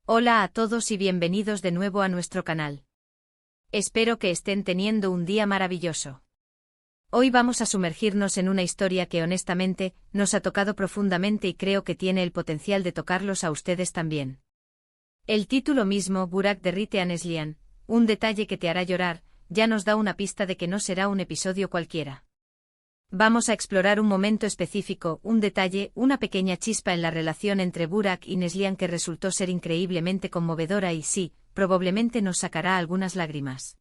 Hola a todos y bienvenidos de nuevo a nuestro canal. Espero que estén teniendo un día maravilloso. Hoy vamos a sumergirnos en una historia que honestamente nos ha tocado profundamente y creo que tiene el potencial de tocarlos a ustedes también. El título mismo, Burak derrite a Neslihan, un detalle que te hará llorar, ya nos da una pista de que no será un episodio cualquiera. Vamos a explorar un momento específico, un detalle, una pequeña chispa en la relación entre Burak y Neslihan que resultó ser increíblemente conmovedora y sí, probablemente nos sacará algunas lágrimas.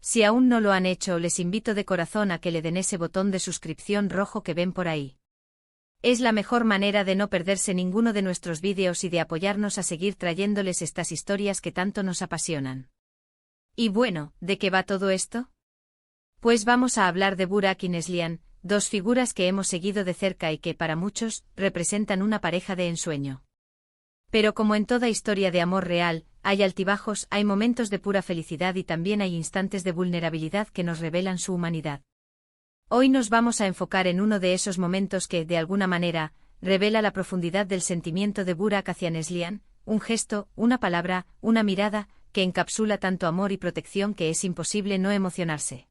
Si aún no lo han hecho, les invito de corazón a que le den ese botón de suscripción rojo que ven por ahí. Es la mejor manera de no perderse ninguno de nuestros vídeos y de apoyarnos a seguir trayéndoles estas historias que tanto nos apasionan. Y bueno, ¿de qué va todo esto? Pues vamos a hablar de Burak y Neslihan, dos figuras que hemos seguido de cerca y que, para muchos, representan una pareja de ensueño. Pero como en toda historia de amor real, hay altibajos, hay momentos de pura felicidad y también hay instantes de vulnerabilidad que nos revelan su humanidad. Hoy nos vamos a enfocar en uno de esos momentos que, de alguna manera, revela la profundidad del sentimiento de Burak hacia Neslihan, un gesto, una palabra, una mirada, que encapsula tanto amor y protección que es imposible no emocionarse.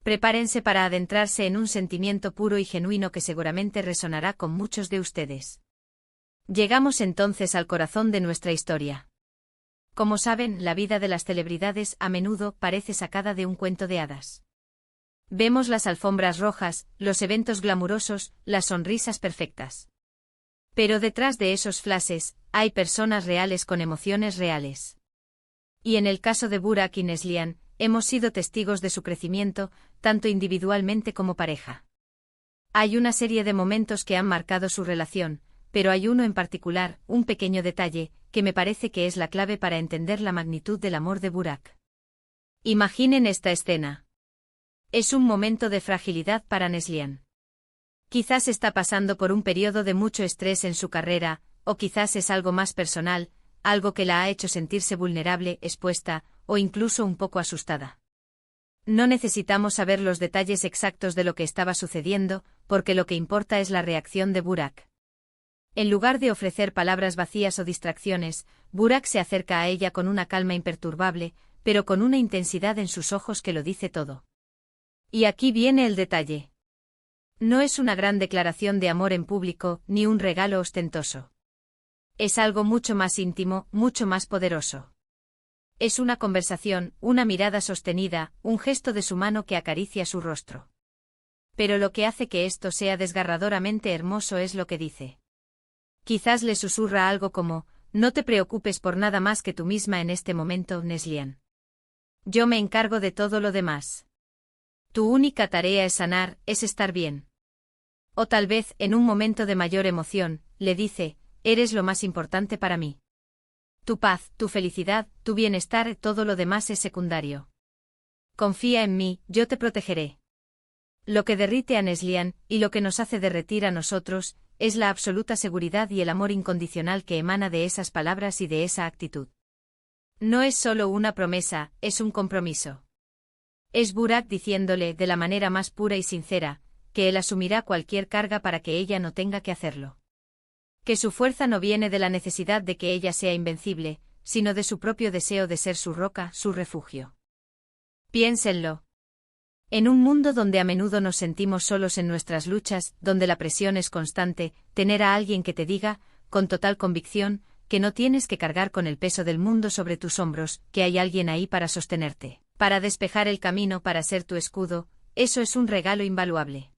Prepárense para adentrarse en un sentimiento puro y genuino que seguramente resonará con muchos de ustedes. Llegamos entonces al corazón de nuestra historia. Como saben, la vida de las celebridades a menudo parece sacada de un cuento de hadas. Vemos las alfombras rojas, los eventos glamurosos, las sonrisas perfectas. Pero detrás de esos flashes, hay personas reales con emociones reales. Y en el caso de Burak y Neslihan, hemos sido testigos de su crecimiento, tanto individualmente como pareja. Hay una serie de momentos que han marcado su relación, pero hay uno en particular, un pequeño detalle, que me parece que es la clave para entender la magnitud del amor de Burak. Imaginen esta escena. Es un momento de fragilidad para Neslihan. Quizás está pasando por un periodo de mucho estrés en su carrera, o quizás es algo más personal, algo que la ha hecho sentirse vulnerable, expuesta, o incluso un poco asustada. No necesitamos saber los detalles exactos de lo que estaba sucediendo, porque lo que importa es la reacción de Burak. En lugar de ofrecer palabras vacías o distracciones, Burak se acerca a ella con una calma imperturbable, pero con una intensidad en sus ojos que lo dice todo. Y aquí viene el detalle. No es una gran declaración de amor en público, ni un regalo ostentoso. Es algo mucho más íntimo, mucho más poderoso. Es una conversación, una mirada sostenida, un gesto de su mano que acaricia su rostro. Pero lo que hace que esto sea desgarradoramente hermoso es lo que dice. Quizás le susurra algo como, no te preocupes por nada más que tú misma en este momento, Neslihan. Yo me encargo de todo lo demás. Tu única tarea es sanar, es estar bien. O tal vez, en un momento de mayor emoción, le dice, eres lo más importante para mí. Tu paz, tu felicidad, tu bienestar, todo lo demás es secundario. Confía en mí, yo te protegeré. Lo que derrite a Neslihan, y lo que nos hace derretir a nosotros, es la absoluta seguridad y el amor incondicional que emana de esas palabras y de esa actitud. No es solo una promesa, es un compromiso. Es Burak diciéndole, de la manera más pura y sincera, que él asumirá cualquier carga para que ella no tenga que hacerlo. Que su fuerza no viene de la necesidad de que ella sea invencible, sino de su propio deseo de ser su roca, su refugio. Piénsenlo. En un mundo donde a menudo nos sentimos solos en nuestras luchas, donde la presión es constante, tener a alguien que te diga, con total convicción, que no tienes que cargar con el peso del mundo sobre tus hombros, que hay alguien ahí para sostenerte, para despejar el camino, para ser tu escudo, eso es un regalo invaluable.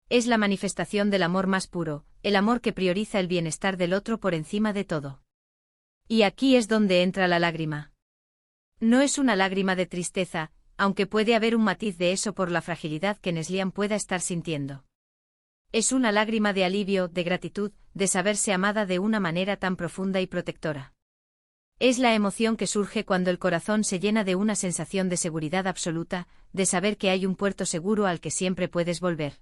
Es la manifestación del amor más puro, el amor que prioriza el bienestar del otro por encima de todo. Y aquí es donde entra la lágrima. No es una lágrima de tristeza, aunque puede haber un matiz de eso por la fragilidad que Neslihan pueda estar sintiendo. Es una lágrima de alivio, de gratitud, de saberse amada de una manera tan profunda y protectora. Es la emoción que surge cuando el corazón se llena de una sensación de seguridad absoluta, de saber que hay un puerto seguro al que siempre puedes volver.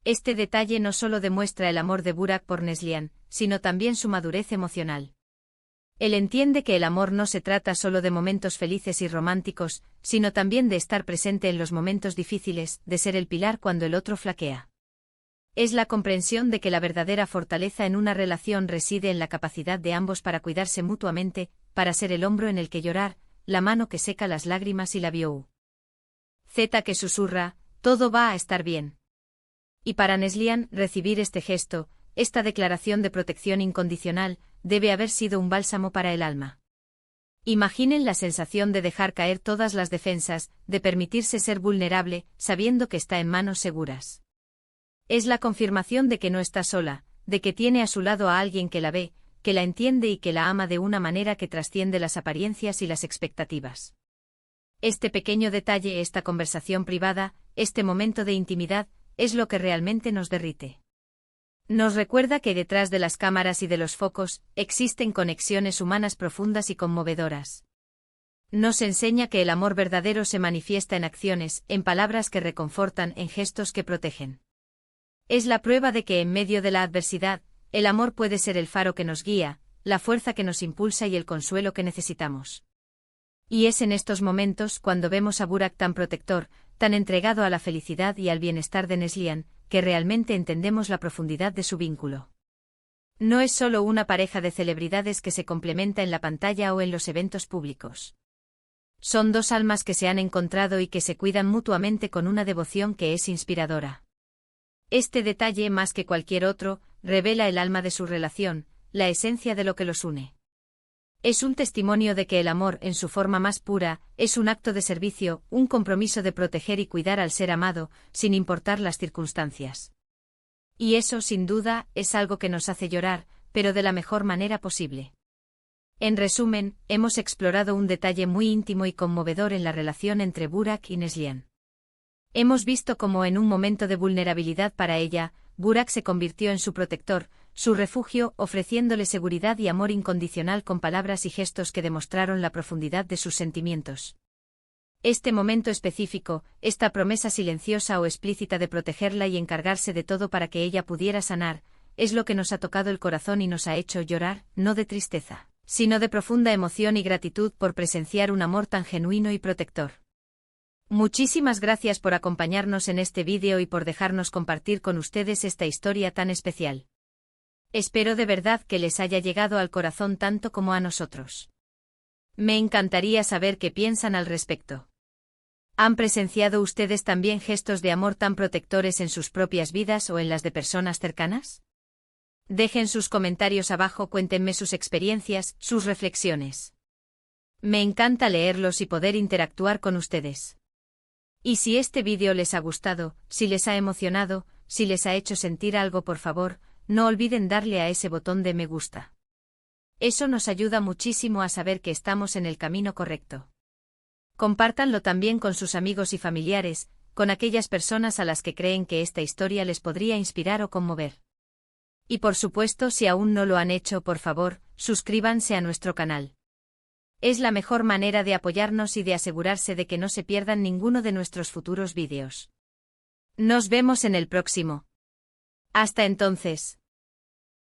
Este detalle no solo demuestra el amor de Burak por Neslihan, sino también su madurez emocional. Él entiende que el amor no se trata solo de momentos felices y románticos, sino también de estar presente en los momentos difíciles, de ser el pilar cuando el otro flaquea. Es la comprensión de que la verdadera fortaleza en una relación reside en la capacidad de ambos para cuidarse mutuamente, para ser el hombro en el que llorar, la mano que seca las lágrimas y la voz que susurra, todo va a estar bien. Y para Neslihan, recibir este gesto, esta declaración de protección incondicional, debe haber sido un bálsamo para el alma. Imaginen la sensación de dejar caer todas las defensas, de permitirse ser vulnerable, sabiendo que está en manos seguras. Es la confirmación de que no está sola, de que tiene a su lado a alguien que la ve, que la entiende y que la ama de una manera que trasciende las apariencias y las expectativas. Este pequeño detalle, esta conversación privada, este momento de intimidad, es lo que realmente nos derrite. Nos recuerda que detrás de las cámaras y de los focos, existen conexiones humanas profundas y conmovedoras. Nos enseña que el amor verdadero se manifiesta en acciones, en palabras que reconfortan, en gestos que protegen. Es la prueba de que en medio de la adversidad, el amor puede ser el faro que nos guía, la fuerza que nos impulsa y el consuelo que necesitamos. Y es en estos momentos cuando vemos a Burak tan protector, tan entregado a la felicidad y al bienestar de Neslihan, que realmente entendemos la profundidad de su vínculo. No es solo una pareja de celebridades que se complementa en la pantalla o en los eventos públicos. Son dos almas que se han encontrado y que se cuidan mutuamente con una devoción que es inspiradora. Este detalle, más que cualquier otro, revela el alma de su relación, la esencia de lo que los une. Es un testimonio de que el amor, en su forma más pura, es un acto de servicio, un compromiso de proteger y cuidar al ser amado, sin importar las circunstancias. Y eso, sin duda, es algo que nos hace llorar, pero de la mejor manera posible. En resumen, hemos explorado un detalle muy íntimo y conmovedor en la relación entre Burak y Neslihan. Hemos visto cómo en un momento de vulnerabilidad para ella, Burak se convirtió en su protector, su refugio, ofreciéndole seguridad y amor incondicional con palabras y gestos que demostraron la profundidad de sus sentimientos. Este momento específico, esta promesa silenciosa o explícita de protegerla y encargarse de todo para que ella pudiera sanar, es lo que nos ha tocado el corazón y nos ha hecho llorar, no de tristeza, sino de profunda emoción y gratitud por presenciar un amor tan genuino y protector. Muchísimas gracias por acompañarnos en este vídeo y por dejarnos compartir con ustedes esta historia tan especial. Espero de verdad que les haya llegado al corazón tanto como a nosotros. Me encantaría saber qué piensan al respecto. ¿Han presenciado ustedes también gestos de amor tan protectores en sus propias vidas o en las de personas cercanas? Dejen sus comentarios abajo, cuéntenme sus experiencias, sus reflexiones. Me encanta leerlos y poder interactuar con ustedes. Y si este vídeo les ha gustado, si les ha emocionado, si les ha hecho sentir algo, por favor, no olviden darle a ese botón de me gusta. Eso nos ayuda muchísimo a saber que estamos en el camino correcto. Compártanlo también con sus amigos y familiares, con aquellas personas a las que creen que esta historia les podría inspirar o conmover. Y por supuesto, si aún no lo han hecho, por favor, suscríbanse a nuestro canal. Es la mejor manera de apoyarnos y de asegurarse de que no se pierdan ninguno de nuestros futuros vídeos. Nos vemos en el próximo. Hasta entonces.